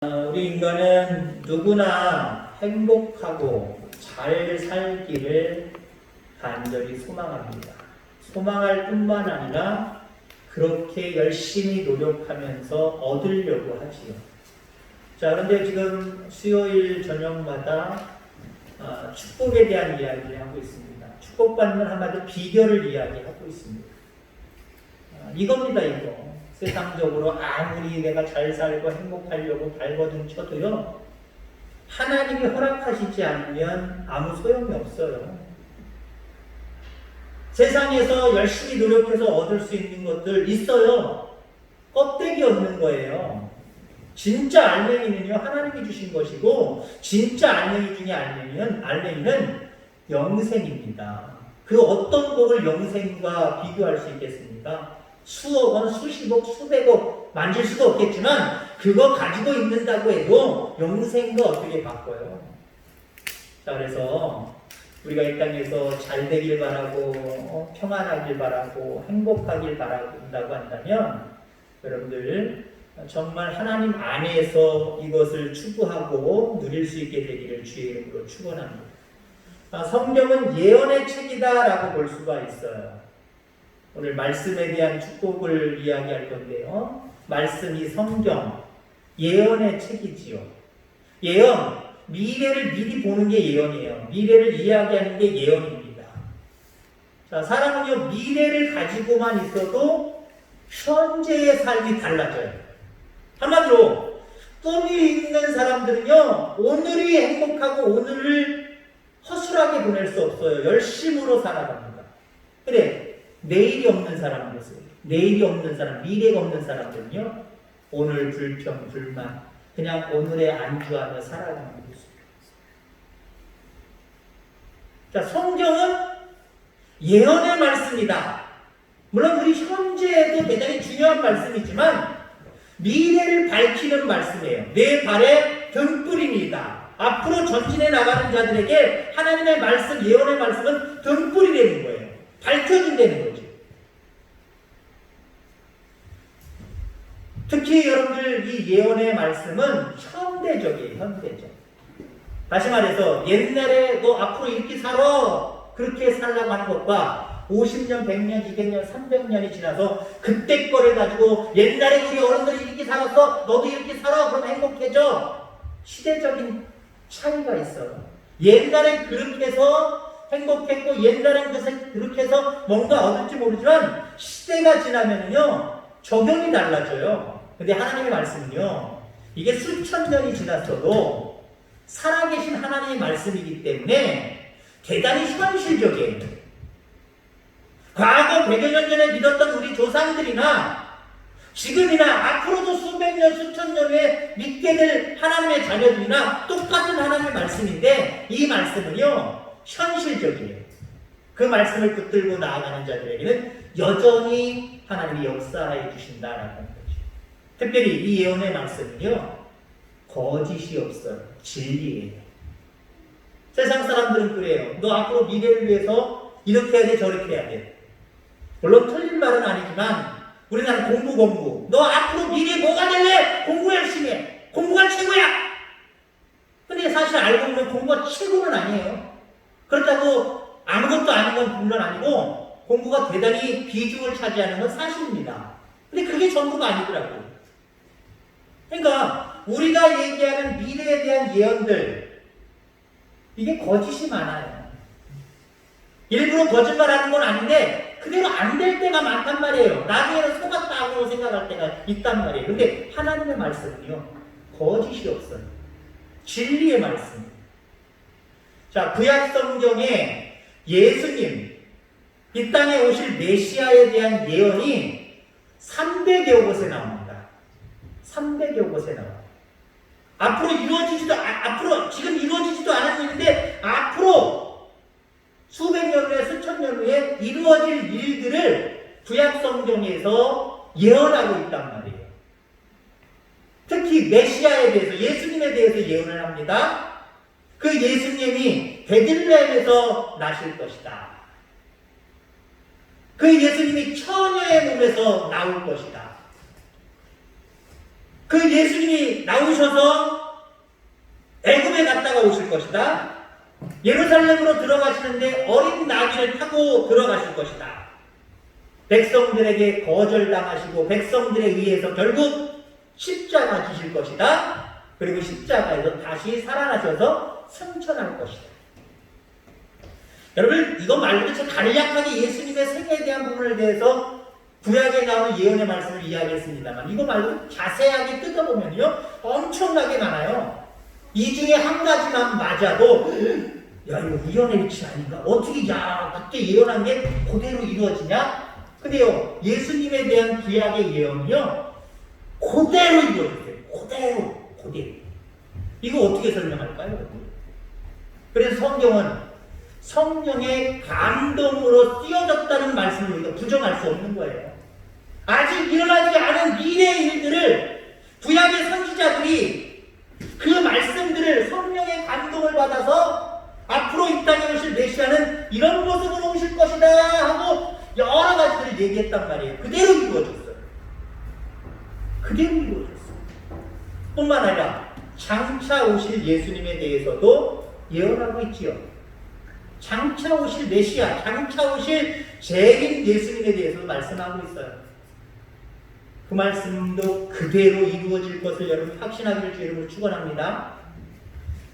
우리 인간은 누구나 행복하고 잘 살기를 간절히 소망합니다. 소망할 뿐만 아니라 그렇게 열심히 노력하면서 얻으려고 하지요. 자, 그런데 지금 수요일 저녁마다 축복에 대한 이야기를 하고 있습니다. 축복받는 한마디로 비결을 이야기하고 있습니다. 이겁니다, 이거. 세상적으로 아무리 내가 잘 살고 행복하려고 발버둥 쳐도요, 하나님이 허락하시지 않으면 아무 소용이 없어요. 세상에서 열심히 노력해서 얻을 수 있는 것들 있어요. 껍데기 얻는 거예요. 진짜 알맹이는요, 하나님이 주신 것이고, 진짜 알맹이 중에 알맹이는 영생입니다. 그 어떤 복을 영생과 비교할 수 있겠습니까? 수억 원, 수십억, 수백억 만질 수도 없겠지만 그거 가지고 있는다고 해도 영생과 어떻게 바꿔요? 자, 그래서 우리가 이 땅에서 잘 되길 바라고 평안하길 바라고 행복하길 바란다고 한다면 여러분들 정말 하나님 안에서 이것을 추구하고 누릴 수 있게 되기를 주의 이름으로 축원합니다. 성경은 예언의 책이다라고 볼 수가 있어요. 오늘 말씀에 대한 축복을 이야기할 건데요. 말씀이 성경, 예언의 책이지요. 예언, 미래를 미리 보는 게 예언이에요. 미래를 이야기하는 게 예언입니다. 자, 사람은요, 미래를 가지고만 있어도 현재의 삶이 달라져요. 한마디로, 꿈이 있는 사람들은요, 오늘이 행복하고 오늘을 허술하게 보낼 수 없어요. 열심으로 살아갑니다. 그래. 내일이 없는 사람들, 내일이 없는 사람, 미래가 없는 사람들은요, 오늘 불평, 불만, 그냥 오늘에 안주하며 살아가는 것입니다. 자, 성경은 예언의 말씀이다. 물론 우리 현재에도 대단히 중요한 말씀이지만, 미래를 밝히는 말씀이에요. 내 발의 등불입니다. 앞으로 전진해 나가는 자들에게 하나님의 말씀, 예언의 말씀은 등불이 되는 거예요. 밝혀진다는 거죠. 특히 여러분들 이 예언의 말씀은 현대적이에요. 현대적. 다시 말해서 옛날에 너 앞으로 이렇게 살아 그렇게 살라고 하는 것과 50년, 100년, 200년, 300년이 지나서 그때 거를 가지고 옛날에 우리 어른들이 이렇게 살았어 너도 이렇게 살아 그럼 행복해져. 시대적인 차이가 있어요. 옛날엔 그렇게 해서 행복했고 옛날엔 그렇게 해서 뭔가 얻을지 모르지만 시대가 지나면은요 적용이 달라져요. 근데 하나님의 말씀은요 이게 수천 년이 지났어도 살아계신 하나님의 말씀이기 때문에 대단히 현실적이에요. 과거 100여 년 전에 믿었던 우리 조상들이나 지금이나 앞으로도 수백 년, 수천 년 후에 믿게 될 하나님의 자녀들이나 똑같은 하나님의 말씀인데 이 말씀은요 현실적이에요. 그 말씀을 붙들고 나아가는 자들에게는 여전히 하나님이 역사해 주신다라는 거죠. 특별히 이 예언의 말씀은요 거짓이 없어요. 진리예요. 세상 사람들은 그래요. 너 앞으로 미래를 위해서 이렇게 해야 돼 저렇게 해야 돼. 물론 틀린 말은 아니지만 우리나라는 공부 너 앞으로 미래에 뭐가 될래? 공부 열심히 해. 공부가 최고야. 근데 사실 알고 보면 공부가 최고는 아니에요. 그렇다고 아무것도 아닌 건 물론 아니고 공부가 대단히 비중을 차지하는 건 사실입니다. 근데 그게 전부가 아니더라고요. 그러니까 우리가 얘기하는 미래에 대한 예언들 이게 거짓이 많아요. 일부러 거짓말하는 건 아닌데 그대로 안 될 때가 많단 말이에요. 나중에는 속았다고 생각할 때가 있단 말이에요. 근데 하나님의 말씀은요 거짓이 없어요. 진리의 말씀. 자, 구약 성경에 예수님, 이 땅에 오실 메시아에 대한 예언이 300여 곳에 나옵니다. 300여 곳에 나와요. 앞으로 지금 이루어지지도 않은 일인데, 앞으로 수백 년 후에, 수천 년 후에 이루어질 일들을 구약 성경에서 예언하고 있단 말이에요. 특히 메시아에 대해서, 예수님에 대해서 예언을 합니다. 그 예수님이 베들레헴에서 나실 것이다. 그 예수님이 처녀의 몸에서 나올 것이다. 그 예수님이 나오셔서 애굽에 갔다가 오실 것이다. 예루살렘으로 들어가시는데 어린 나귀를 타고 들어가실 것이다. 백성들에게 거절당하시고 백성들에 의해서 결국 십자가 지실 것이다. 그리고 십자가에서 다시 살아나셔서 승천할 것이다. 여러분, 이거 말고도 참 간략하게 예수님의 생애에 대한 부분에 대해서 구약에 나오는 예언의 말씀을 이야기했습니다만, 이거 말고 자세하게 뜯어보면요 엄청나게 많아요. 이 중에 한 가지만 맞아도 야, 이거 우연의 일치 아닌가? 어떻게 그때 예언한 게 그대로 이루어지냐? 근데요, 예수님에 대한 구약의 예언이요 그대로 이루어졌어요. 그대로. 이거 어떻게 설명할까요? 그래서 성경은 성령의 감동으로 쓰여졌다는 말씀을 우리가 부정할 수 없는 거예요. 아직 일어나지 않은 미래의 일들을 구약의 선지자들이 그 말씀들을 성령의 감동을 받아서 앞으로 이 땅에 오실 메시아는 이런 모습으로 오실 것이다 하고 여러 가지들을 얘기했단 말이에요. 그대로 이루어졌어요. 뿐만 아니라 장차 오실 예수님에 대해서도 예언하고 있지요. 장차 오실 메시아, 장차 오실 재림 예수님에 대해서 말씀하고 있어요. 그 말씀도 그대로 이루어질 것을 여러분 확신하기를 주 이름으로 축원합니다.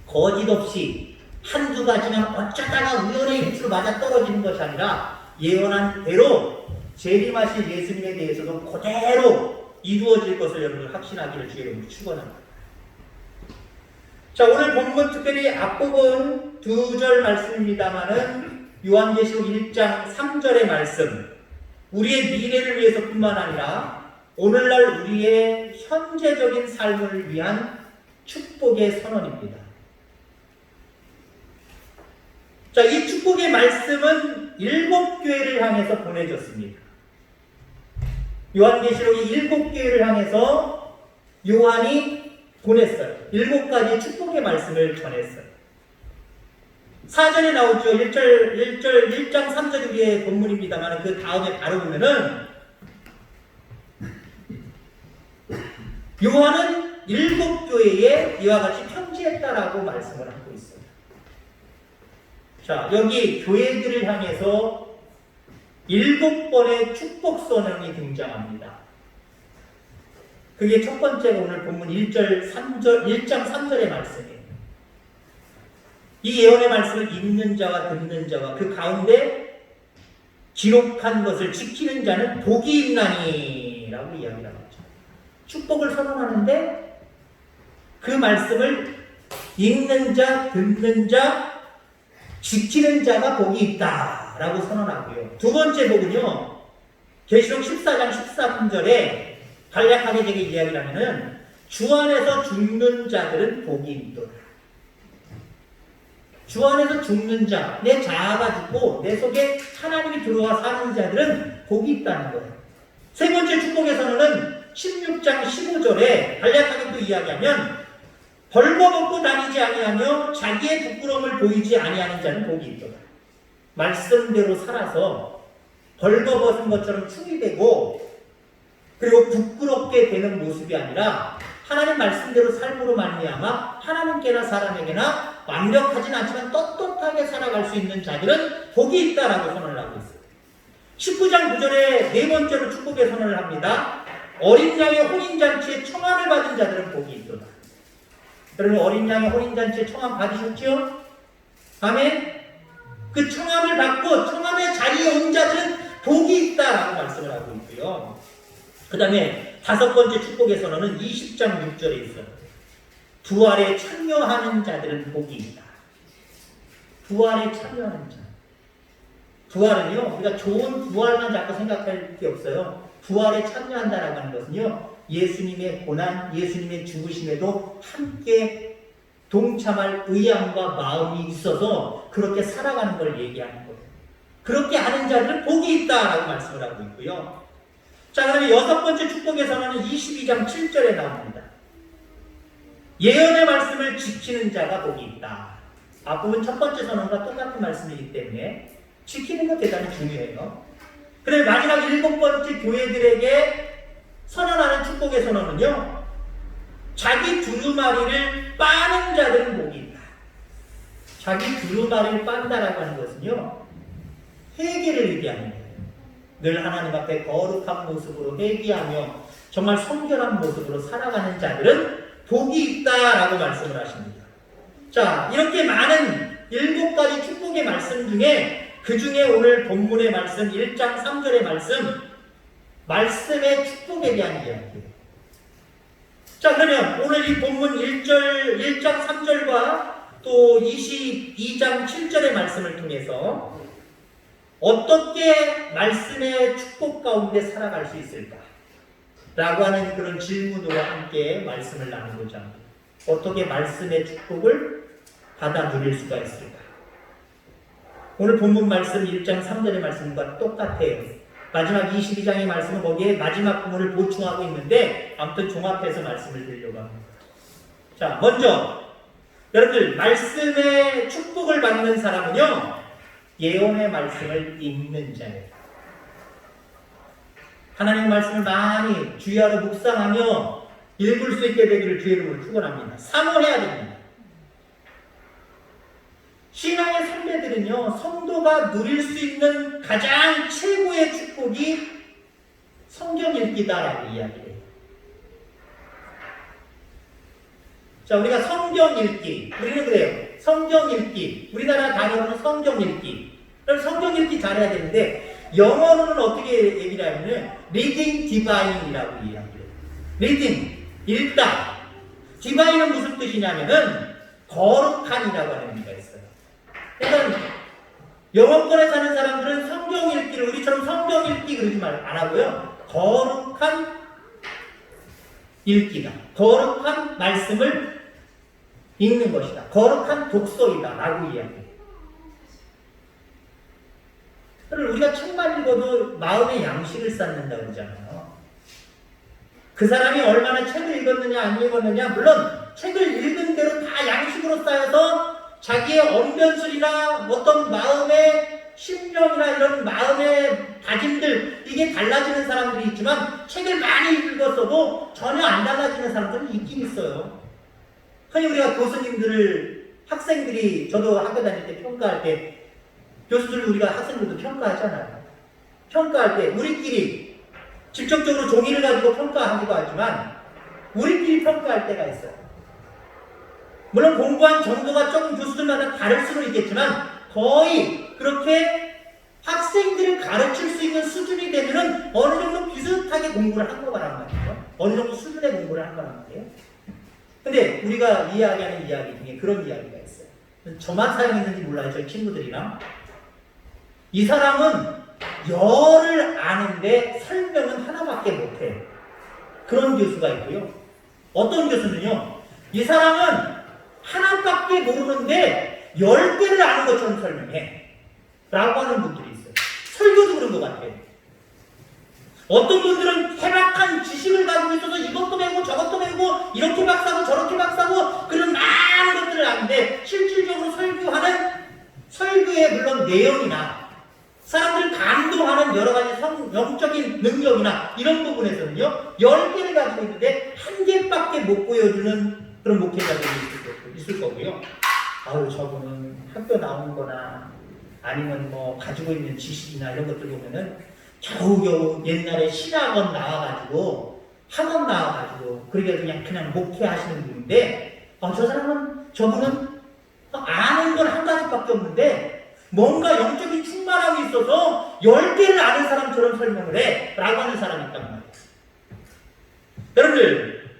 거짓 없이 한두 가지만 어쩌다가 우연의 일치로 맞아 떨어지는 것이 아니라 예언한 대로 재림하실 예수님에 대해서도 그대로 이루어질 것을 여러분 확신하기를 주 이름으로 축원합니다. 자, 오늘 본문 특별히 앞부분 2절 말씀입니다만은 요한계시록 1장 3절의 말씀, 우리의 미래를 위해서뿐만 아니라 오늘날 우리의 현재적인 삶을 위한 축복의 선언입니다. 자, 이 축복의 말씀은 7교회를 향해서 보내졌습니다. 요한계시록이 7교회를 향해서 요한이 보냈어요. 7가지 축복의 말씀을 전했어요. 4절에 나오죠. 1장 3절 위의 본문입니다만 그 다음에 바로 보면은 요한은 7교회에 이와 같이 편지했다라고 말씀을 하고 있어요. 자, 여기 교회들을 향해서 7번의 축복 선언이 등장합니다. 그게 첫 번째가 오늘 본문 1장 3절의 말씀이에요. 이 예언의 말씀을 읽는 자와 듣는 자와 그 가운데 기록한 것을 지키는 자는 복이 있나니라고 이야기를 하죠. 축복을 선언하는데 그 말씀을 읽는 자, 듣는 자, 지키는 자가 복이 있다라고 선언하고요. 두 번째 복은요, 계시록 14장 13절에 간략하게 제가 이야기를 하면은 주 안에서 죽는 자들은 복이 있도다. 주 안에서 죽는 자, 내 자아가 죽고 내 속에 하나님이 들어와 사는 자들은 복이 있다는 거예요. 세 번째 축복의 선언은 16장 15절에 간략하게 또 이야기하면 벌거벗고 다니지 아니하며 자기의 부끄러움을 보이지 아니하는 자는 복이 있도다. 말씀대로 살아서 벌거벗은 것처럼 충이 되고 그리고 부끄럽게 되는 모습이 아니라 하나님 말씀대로 삶으로 말미암아 하나님께나 사람에게나 완벽하진 않지만 떳떳하게 살아갈 수 있는 자들은 복이 있다라고 선언을 하고 있어요. 19장 9절에 네 번째로 축복의 선언을 합니다. 어린 양의 혼인잔치에 청함을 받은 자들은 복이 있도다. 여러분, 어린 양의 혼인잔치에 청함 받으셨죠? 아멘? 그 청함을 받고 청함의 자리에 온 자들은 복이 있다라고 말씀을 하고 있고요. 그 다음에 다섯 번째 축복의 선언은 20장 6절에 있어요. 부활에 참여하는 자들은 복이 있다. 부활에 참여하는 자. 부활은요, 우리가 좋은 부활만 자꾸 생각할 게 없어요. 부활에 참여한다라고 하는 것은요, 예수님의 고난, 예수님의 죽으심에도 함께 동참할 의향과 마음이 있어서 그렇게 살아가는 걸 얘기하는 거예요. 그렇게 하는 자들은 복이 있다라고 말씀을 하고 있고요. 자, 그다음에 여섯 번째 축복의 선언은 22장 7절에 나옵니다. 예언의 말씀을 지키는 자가 복이 있다. 앞부분 첫 번째 선언과 똑같은 말씀이기 때문에 지키는 것 대단히 중요해요. 그다음에 마지막 일곱 번째 교회들에게 선언하는 축복의 선언은요, 자기 두루마리를 빠는 자들은 복이 있다. 자기 두루마리를 빤다라고 하는 것은요, 회개를 얘기하는 거예요. 늘 하나님 앞에 거룩한 모습으로 회개하며 정말 성결한 모습으로 살아가는 자들은 복이 있다라고 말씀을 하십니다. 자, 이렇게 많은 7가지 축복의 말씀 중에 그 중에 오늘 본문의 말씀 1장 3절의 말씀의 축복에 대한 이야기예요. 자, 그러면 오늘 이 본문 1장 3절과 또 22장 7절의 말씀을 통해서 어떻게 말씀의 축복 가운데 살아갈 수 있을까? 라고 하는 그런 질문으로 함께 말씀을 나누고자 합니다. 어떻게 말씀의 축복을 받아 누릴 수가 있을까? 오늘 본문 말씀 1장 3절의 말씀과 똑같아요. 마지막 22장의 말씀은 거기에 마지막 부분을 보충하고 있는데 아무튼 종합해서 말씀을 드리려고 합니다. 자, 먼저 여러분들 말씀의 축복을 받는 사람은요, 예언의 말씀을 읽는 자예요. 하나님의 말씀을 많이 주야로 묵상하며 읽을 수 있게 되기를 주의 이름으로 축원합니다. 사모해야 됩니다. 신앙의 선배들은요, 성도가 누릴 수 있는 가장 최고의 축복이 성경 읽기다라고 이야기해요. 자, 우리가 성경 읽기, 우리는 그래요. 성경 읽기, 우리나라 단어로는 성경 읽기. 그럼 성경 읽기 잘해야 되는데 영어로는 어떻게 얘기를 하냐면 reading divine이라고 이야기해요. reading, 읽다. divine은 무슨 뜻이냐면은 거룩한이라고 하는 의미가 있어요. 그러니까 영어권에 사는 사람들은 성경 읽기를 우리처럼 성경 읽기 그러지 안 하고요. 거룩한 읽기다. 거룩한 말씀을 읽는 것이다. 거룩한 독서이다. 라고 이야기해요. 우리가 책만 읽어도 마음의 양식을 쌓는다 그러잖아요. 그 사람이 얼마나 책을 읽었느냐 안 읽었느냐, 물론 책을 읽은 대로 다 양식으로 쌓여서 자기의 언변술이나 어떤 마음의 심령이나 이런 마음의 다짐들, 이게 달라지는 사람들이 있지만 책을 많이 읽었어도 전혀 안 달라지는 사람들은 있긴 있어요. 흔히 우리가 교수님들을, 학생들이, 저도 학교 다닐 때 평가할 때 교수들 우리가 학생들도 평가하잖아요. 평가할 때 우리끼리 직접적으로 종이를 가지고 평가하기도 하지만 우리끼리 평가할 때가 있어요. 물론 공부한 정도가 조금 교수들마다 다를 수는 있겠지만 거의 그렇게 학생들을 가르칠 수 있는 수준이 되면은 어느 정도 비슷하게 공부를 한 거란 말이에요. 어느 정도 수준의 공부를 한 거란 말이에요. 근데 우리가 이야기하는 이야기 중에 그런 이야기가 있어요. 저만 사용했는지 몰라요. 저희 친구들이랑. 이 사람은 열을 아는데 설명은 하나밖에 못해요. 그런 교수가 있고요. 어떤 교수는요, 이 사람은 하나밖에 모르는데 10개를 아는 것처럼 설명해. 라고 하는 분들이 있어요. 설교도 그런 것 같아요. 어떤 분들은 해박한 지식을 가지고 있어서 이것도 배우고 저것도 배우고 이렇게 박사고 저렇게 박사고 그런 많은 것들을 아는데 실질적으로 설교하는 설교의 물론 내용이나 사람들을 감동하는 여러 가지 영적인 능력이나 이런 부분에서는요, 10개를 가지고 있는데 1개밖에 못 보여주는 그런 목회자들이 있을 거고요. 아유, 저분은 학교 나온 거나 아니면 뭐 가지고 있는 지식이나 이런 것들 보면은 겨우겨우 옛날에 신학원 나와가지고 학원 나와가지고 그러게 그냥 목회하시는 분인데 저분은 아는 건 한 가지밖에 없는데 뭔가 영적인 충만함이 있어서 10개를 아는 사람처럼 설명을 해 라고 하는 사람이 있단 말이에요. 여러분들,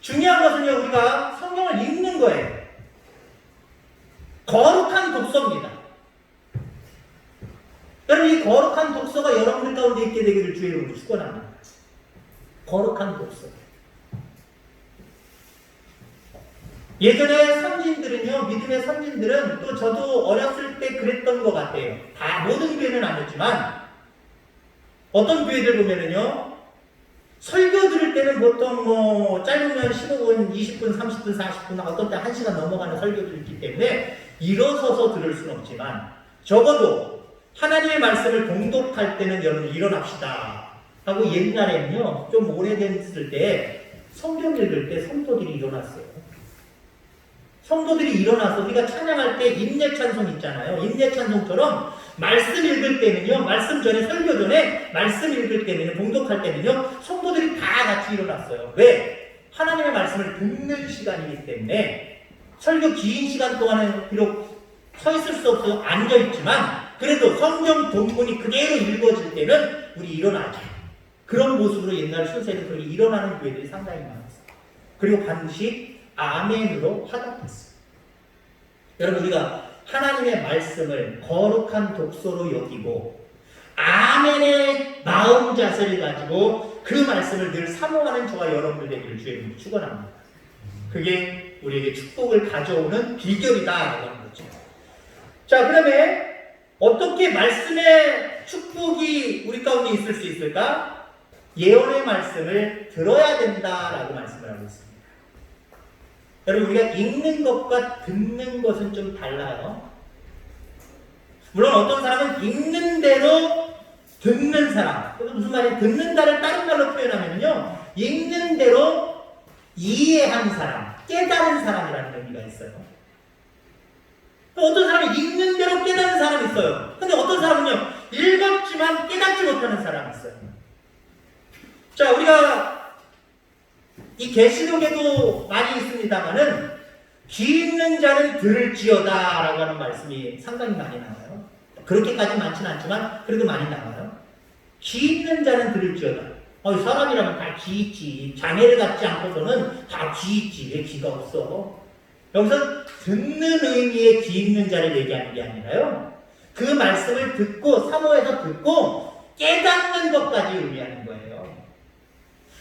중요한 것은요, 우리가 성경을 읽는 거예요. 거룩한 독서입니다. 여러분, 이 거룩한 독서가 여러분들 가운데 있게 되기를 주의 이름으로 축원합니다. 거룩한 독서. 예전에 선진들은요, 믿음의 선진들은 또 저도 어렸을 때 그랬던 것 같아요. 다 모든 교회는 아니었지만 어떤 교회들 보면은요, 설교 들을 때는 보통 뭐 짧으면 15분, 20분, 30분, 40분, 어떤 때 1시간 넘어가는 설교들이 있기 때문에 일어서서 들을 수는 없지만 적어도 하나님의 말씀을 봉독할 때는 여러분 일어납시다 하고 옛날에는요, 좀 오래됐을 때 성경 읽을 때 성도들이 일어났어요. 성도들이 일어나서 우리가 찬양할 때 임례 찬송 있잖아요. 임례 찬송처럼 말씀 읽을 때는요, 말씀 전에, 설교 전에, 말씀 읽을 때는, 봉독할 때는요, 성도들이 다 같이 일어났어요. 왜? 하나님의 말씀을 듣는 시간이기 때문에, 설교 긴 시간 동안은 비록 서 있을 수 없어서 앉아있지만, 그래도 성경 본문이 그대로 읽어질 때는 우리 일어나죠. 그런 모습으로 옛날 순서에는 그렇게 일어나는 교회들이 상당히 많았어요. 그리고 반드시 아멘으로 화답했어요. 여러분, 우리가 하나님의 말씀을 거룩한 독서로 여기고 아멘의 마음 자세를 가지고 그 말씀을 늘 사모하는 저와 여러분들 되기를 주의 축원합니다. 그게 우리에게 축복을 가져오는 비결이다라고 하는 거죠. 자, 그러면 어떻게 말씀의 축복이 우리 가운데 있을 수 있을까? 예언의 말씀을 들어야 된다라고 말씀을 하고 있습니다. 여러분, 우리가 읽는 것과 듣는 것은 좀 달라요. 물론 어떤 사람은 읽는 대로 듣는 사람, 그래서 무슨 말이에요? 듣는다를 다른 말로 표현하면요, 읽는 대로 이해한 사람, 깨달은 사람이라는 의미가 있어요. 어떤 사람이 읽는 대로 깨달은 사람이 있어요. 근데 어떤 사람은요, 읽었지만 깨닫지 못하는 사람이 있어요. 자, 우리가 이 계시록에도 많이 있습니다만은 귀 있는 자는 들을지어다 라고 하는 말씀이 상당히 많이 나와요. 그렇게까지 많지는 않지만 그래도 많이 나와요. 귀 있는 자는 들을지어다. 사람이라면 다 귀 있지. 장애를 갖지 않고서는 다 귀 있지. 왜 귀가 없어? 여기서 듣는 의미의 귀 있는 자를 얘기하는 게 아니라요, 그 말씀을 듣고 사모해서 듣고 깨닫는 것까지 의미하는 거예요.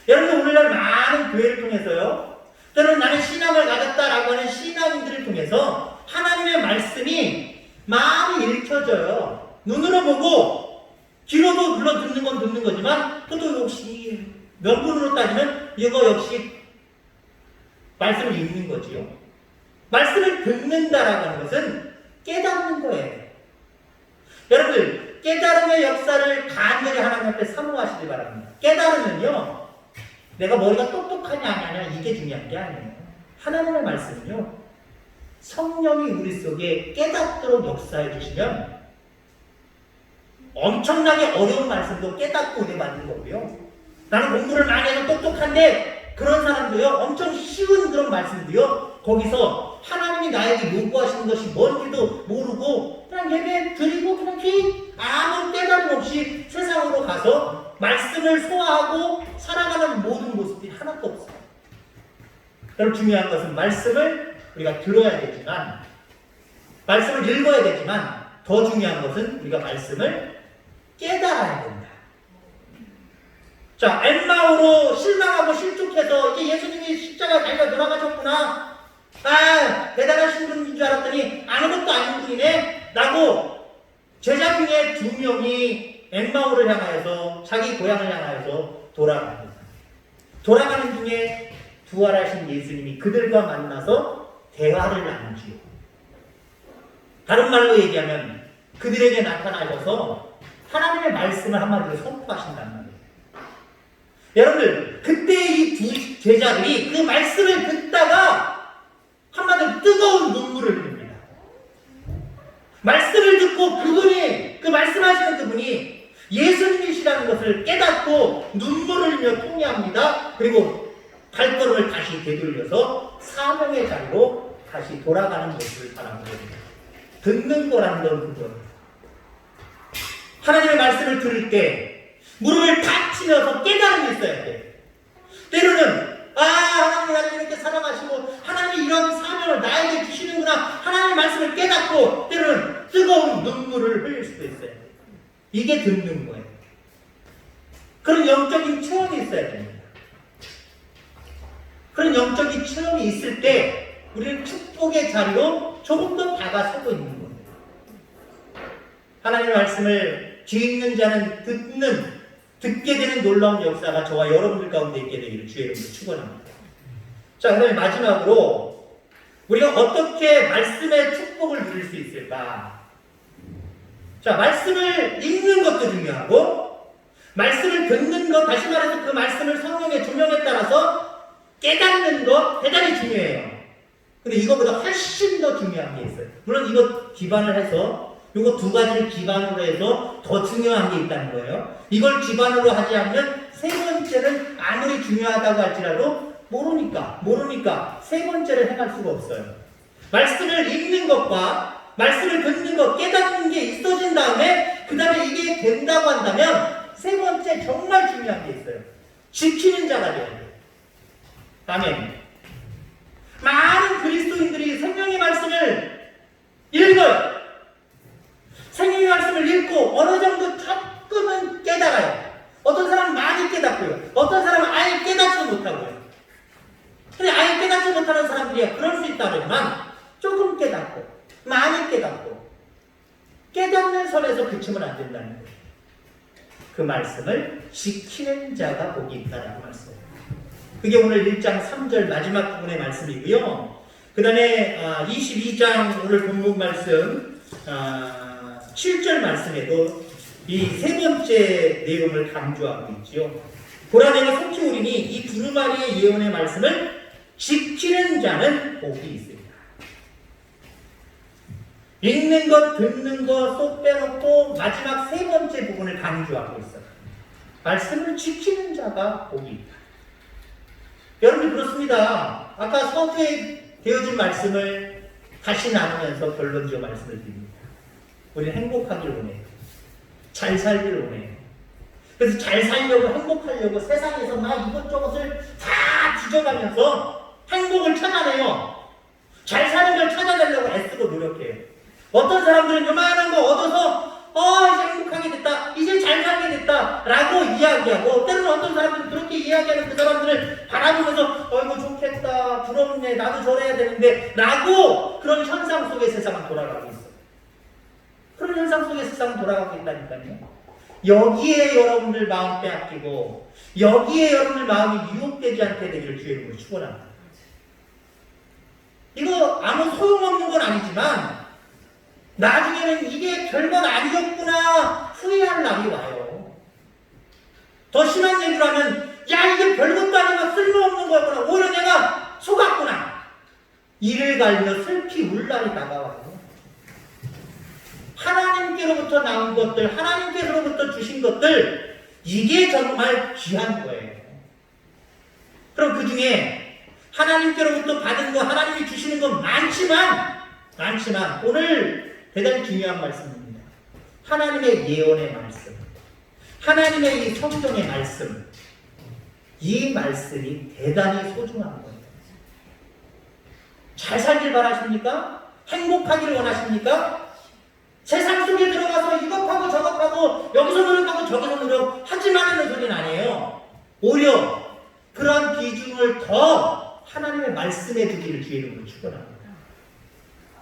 여러분, 오늘날 많은 교회를 통해서요, 때로는 나는 신앙을 가졌다라고 하는 신앙인들을 통해서 하나님의 말씀이 많이 읽혀져요. 눈으로 보고 귀로도 물론 듣는 건 듣는 거지만 그것도 역시 명분으로 따지면 이거 역시 말씀을 읽는 거지요. 말씀을 듣는다라고 하는 것은 깨닫는 거예요. 여러분들, 깨달음의 역사를 간절히 하나님 앞에 사모하시기 바랍니다. 깨달으면요, 내가 머리가 똑똑하냐 아니냐 이게 중요한 게 아니에요. 하나님의 말씀은요, 성령이 우리 속에 깨닫도록 역사해 주시면 엄청나게 어려운 말씀도 깨닫고 은혜 받는 거고요. 나는 공부를 많이 해서 똑똑한데 그런 사람도요, 엄청 쉬운 그런 말씀도요, 거기서 하나님이 나에게 요구하시는 것이 뭔지도 모르고 그냥 예배 드리고 그냥 아무 깨달음 없이 세상으로 가서 말씀을 소화하고 살아가는 모든 모습들이 하나도 없어요. 여러분, 중요한 것은 말씀을 우리가 들어야 되지만, 말씀을 읽어야 되지만, 더 중요한 것은 우리가 말씀을 깨달아야 된다. 자, 엠마오로 실망하고 실족해서 이제 예수님이 십자가 자기가 돌아가셨구나, 대단하신 분인 줄 알았더니 아무것도 아닌 분이네 라고 제자 중에 2명이 엠마오를 향하여서, 자기 고향을 향하여서 돌아갑니다. 돌아가는 중에 부활하신 예수님이 그들과 만나서 대화를 나누지요. 다른 말로 얘기하면 그들에게 나타나셔서 하나님의 말씀을 한마디로 선포하신다는 말이에요. 여러분들, 그때 이 2 제자들이 그 말씀을 듣다가 한마디로 뜨거운 눈물을 흘립니다. 말씀을 듣고 그분이, 그 말씀하시는 그분이 예수님이시라는 것을 깨닫고 눈물을 흘리며 통회합니다. 그리고 발걸음을 다시 되돌려서 사명의 자리로 다시 돌아가는 모습을 바라보게 됩니다. 듣는 거라는 건 그거예요. 하나님의 말씀을 들을 때 무릎을 탁 치면서 깨달음이 있어야 돼요. 때로는 하나님이 나를 이렇게 사랑하시고 하나님이 이런 사명을 나에게 주시는구나, 하나님의 말씀을 깨닫고 때로는 뜨거운 눈물을 흘릴 수도 있어요. 이게 듣는 거예요. 그런 영적인 체험이 있어야 됩니다. 그런 영적인 체험이 있을 때 우리는 축복의 자리로 조금 더 다가서고 있는 거예요. 하나님의 말씀을 귀 있는 자는 듣게 되는 놀라운 역사가 저와 여러분들 가운데 있게 되기를 주의 이름으로 축원합니다. 자, 그다음에 마지막으로 우리가 어떻게 말씀의 축복을 누릴 수 있을까? 자, 말씀을 읽는 것도 중요하고 말씀을 듣는 것, 다시 말해서 그 말씀을 성령의 조명에 따라서 깨닫는 것 대단히 중요해요. 근데 이거보다 훨씬 더 중요한 게 있어요. 물론 이거 기반을 해서 이거 두 가지를 기반으로 해서 더 중요한 게 있다는 거예요. 이걸 기반으로 하지 않으면 세 번째는 아무리 중요하다고 할지라도 모르니까 세 번째를 행할 수가 없어요. 말씀을 읽는 것과 말씀을 듣는 것, 깨닫는 게 있어진 다음에 그 다음에 이게 된다고 한다면 세 번째 정말 중요한 게 있어요. 지키는 자가 돼야 돼요. 아멘. 많은 그리스도인들이 생명의 말씀을 읽어요. 생명의 말씀을 읽고 어느 정도 조금은 깨달아요. 어떤 사람은 많이 깨닫고요. 어떤 사람은 아예 깨닫지 못하고요. 근데 아예 깨닫지 못하는 사람들이야 그럴 수 있다면 조금 깨닫고 많이 깨닫고 깨닫는 선에서 그치면 안 된다는 거예요. 그 말씀을 지키는 자가 복이 있다라고 말씀해요. 그게 오늘 1장 3절 마지막 부분의 말씀이고요. 그 다음에 22장 오늘 본문 말씀 7절 말씀에도 이 세 번째 내용을 강조하고 있지요. 보라 내가 속히 오리니 이 두루마리의 예언의 말씀을 지키는 자는 복이 있습니다. 읽는 것, 듣는 것 쏙 빼놓고 마지막 세 번째 부분을 강조하고 있어요. 말씀을 지키는 자가 복이 있다. 여러분 그렇습니다. 아까 서두에 되어진 말씀을 다시 나누면서 결론지어 말씀을 드립니다. 우리는 행복하길 원해요. 잘 살기를 원해요. 그래서 잘 살려고 행복하려고 세상에서 막 이것저것을 다 뒤져가면서 행복을 찾아내요. 잘 사는 걸 찾아내려고 애쓰고 노력해요. 어떤 사람들은 요만한 거 얻어서 이제 행복하게 됐다, 이제 잘 살게 됐다 라고 이야기하고, 때로는 어떤 사람들은 그렇게 이야기하는 그 사람들을 바라보면서 이거 좋겠다, 부럽네, 나도 저래야 되는데 라고 그런 현상 속에 세상은 돌아가고 있어요. 그런 현상 속에 세상은 돌아가고 있다니까요. 여기에 여러분들 마음 빼앗기고 여기에 여러분들 마음이 유혹되지 않게 되기를 주의 이름으로 축원합니다. 이거 아무 소용없는 건 아니지만 나중에는 이게 별건 아니었구나 후회할 날이 와요. 더 심한 얘기로 하면 야 이게 별것도 아니고 쓸모없는 거였구나, 오히려 내가 속았구나, 이를 갈며 슬피 울 날이 다가와요. 하나님께로부터 나온 것들, 하나님께로부터 주신 것들, 이게 정말 귀한 거예요. 그럼 그 중에 하나님께로부터 받은 거, 하나님이 주시는 건 많지만 오늘 대단히 중요한 말씀입니다. 하나님의 예언의 말씀, 하나님의 이 성경의 말씀, 이 말씀이 대단히 소중한 거예요. 잘 살길 바라십니까? 행복하기를 원하십니까? 세상 속에 들어가서 이것하고 저것하고 여기서 노력하고 저기서 노력하지 말라는 소리는 아니에요. 오히려 그런 비중을 더 하나님의 말씀에 두기를 주의 이름으로 축원합니다.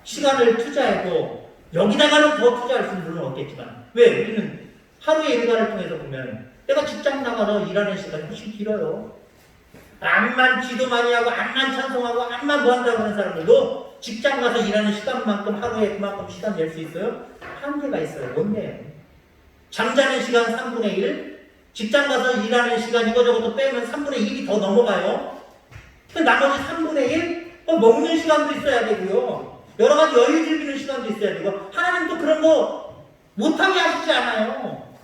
시간을 투자해도 여기다가는 더 투자할 수는 물론 없겠지만, 왜? 우리는 하루의 일과를 통해서 보면 내가 직장 나가서 일하는 시간이 훨씬 길어요. 암만 기도 많이 하고 암만 찬송하고 암만 뭐 한다고 하는 사람들도 직장 가서 일하는 시간만큼 하루에 그만큼 시간 낼 수 있어요? 한계가 있어요. 못 내요. 잠자는 시간 3분의 1, 직장 가서 일하는 시간 이거저것도 빼면 3분의 1이 더 넘어가요. 그 나머지 3분의 1? 먹는 시간도 있어야 되고요. 여러 가지 여유 즐기는 시간도 있어야 되고, 하나님도 그런 거 못하게 하시지 않아요.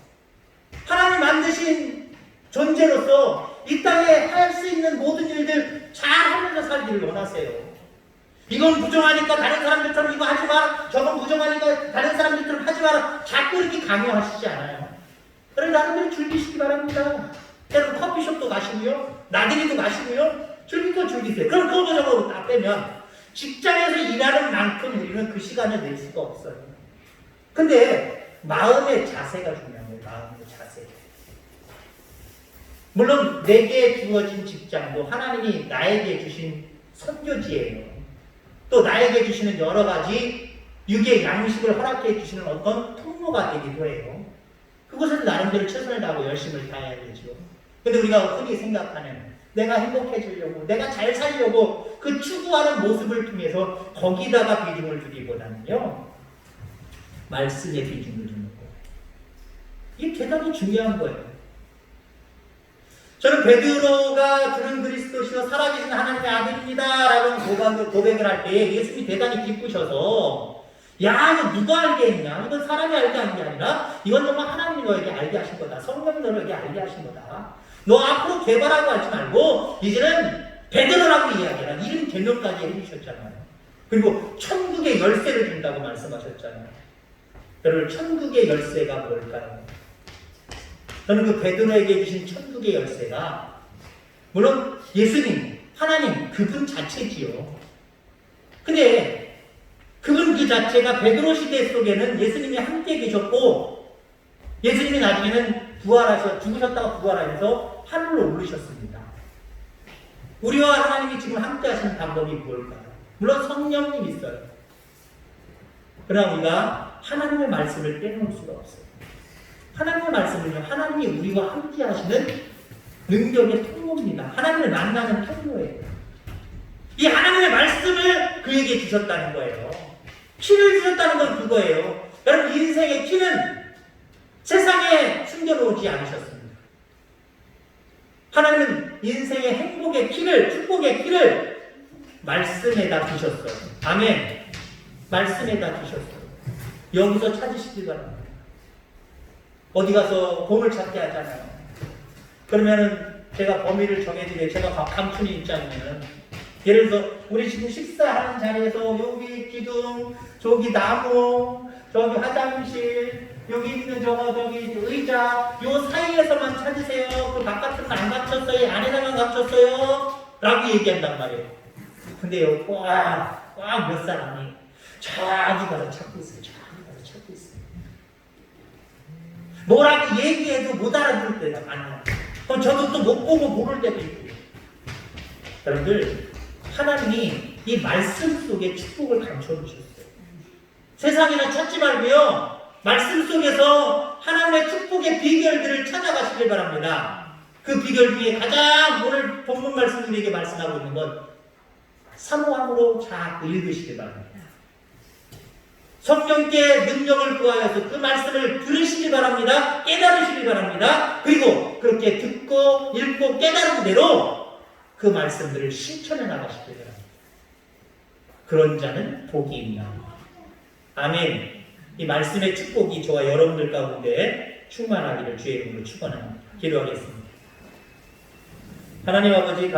하나님 만드신 존재로서 이 땅에 할 수 있는 모든 일들 잘 하면서 살기를 원하세요. 이건 부정하니까 다른 사람들처럼 이거 하지 마라, 저건 부정하니까 다른 사람들처럼 하지 마라, 자꾸 이렇게 강요하시지 않아요. 그래서 나름대로 즐기시기 바랍니다. 때로는 커피숍도 가시고요, 나들이도 가시고요, 즐길 거 즐기세요. 그럼 그거 저거 다 빼면 직장에서 일하는 만큼 우리는 그 시간을 낼 수가 없어요. 근데 마음의 자세가 중요한 거예요. 마음의 자세. 물론 내게 주어진 직장도 하나님이 나에게 주신 선교지예요. 또 나에게 주시는 여러 가지 육의 양식을 허락해 주시는 어떤 통로가 되기도 해요. 그곳에서 나름대로 최선을 다하고 열심을 다해야 되죠. 근데 우리가 흔히 생각하는 내가 행복해지려고, 내가 잘 살려고 그 추구하는 모습을 통해서 거기다가 비중을 두기보다는요, 말씀에 비중을 두는 거예요. 이게 대단히 중요한 거예요. 저는 베드로가 주는 그리스도시요 살아계신 하나님의 아들입니다라고 고백을 할 때 예수님이 대단히 기쁘셔서 야 이거 누가 알게 했냐? 이건 사람이 알게 한 게 아니라 이건 정말 하나님이 너에게 알게 하신 거다. 성령이 너에게 알게 하신 거다. 너 앞으로 개발하고 하지 말고 이제는 베드로라고 이야기해라. 이름 개명까지 해주셨잖아요. 그리고 천국의 열쇠를 준다고 말씀하셨잖아요. 여러분 천국의 열쇠가 뭘까요? 저는 그 베드로에게 주신 천국의 열쇠가 물론 예수님, 하나님 그분 자체지요. 근데 그분 그 자체가 베드로 시대 속에는 예수님이 함께 계셨고 예수님이 나중에는 죽으셨다가 부활하셔서 하늘로 오르셨습니다. 우리와 하나님이 지금 함께 하시는 방법이 뭘까요? 물론 성령님 있어요. 그러나 우리가 하나님의 말씀을 빼놓을 수가 없어요. 하나님의 말씀은요, 하나님이 우리와 함께 하시는 능력의 통로입니다. 하나님을 만나는 통로예요. 이 하나님의 말씀을 그에게 주셨다는 거예요. 키를 주셨다는 건 그거예요. 여러분, 인생의 키는 세상에 숨겨놓지 않으셨습니다. 하나님은 인생의 행복의 키를, 축복의 키를 말씀에다 두셨어요. 아멘. 말씀에다 두셨어요. 여기서 찾으시기 바랍니다. 어디 가서 보물 찾기 하잖아요. 그러면은 제가 범위를 정해드려요. 제가 감춘이 입장이면은 예를 들어서 우리 지금 식사하는 자리에서 여기 기둥, 저기 나무, 저기 화장실, 여기 있는 저기 의자 요 사이에서만 찾으세요. 그 바깥은 안 갖췄어요. 안에다만 갖췄어요. 라고 얘기한단 말이에요. 근데요 꽉 몇 사람이 저기 가서 찾고 있어요. 저기 가서 찾고 있어요. 뭐라고 얘기해도 못 알아들을 때가 많아요. 그럼 저도 또 못 보고 모를 때도 있고요. 여러분들 하나님이 이 말씀 속에 축복을 감춰주셨어요. 세상에는 찾지 말고요. 말씀 속에서 하나님의 축복의 비결들을 찾아가시길 바랍니다. 그 비결 중에 가장 오늘 본문 말씀 우리에게 말씀하고 있는 건 사모함으로 잘 읽으시길 바랍니다. 성령께 능력을 구하여서 그 말씀을 들으시기 바랍니다. 깨달으시기 바랍니다. 그리고 그렇게 듣고 읽고 깨달은 대로 그 말씀들을 실천해 나가시기 바랍니다. 그런 자는 복이 있나. 아멘. 이 말씀의 축복이 저와 여러분들 가운데 충만하기를 주의 이름으로 축원합니다. 기도하겠습니다. 하나님 아버지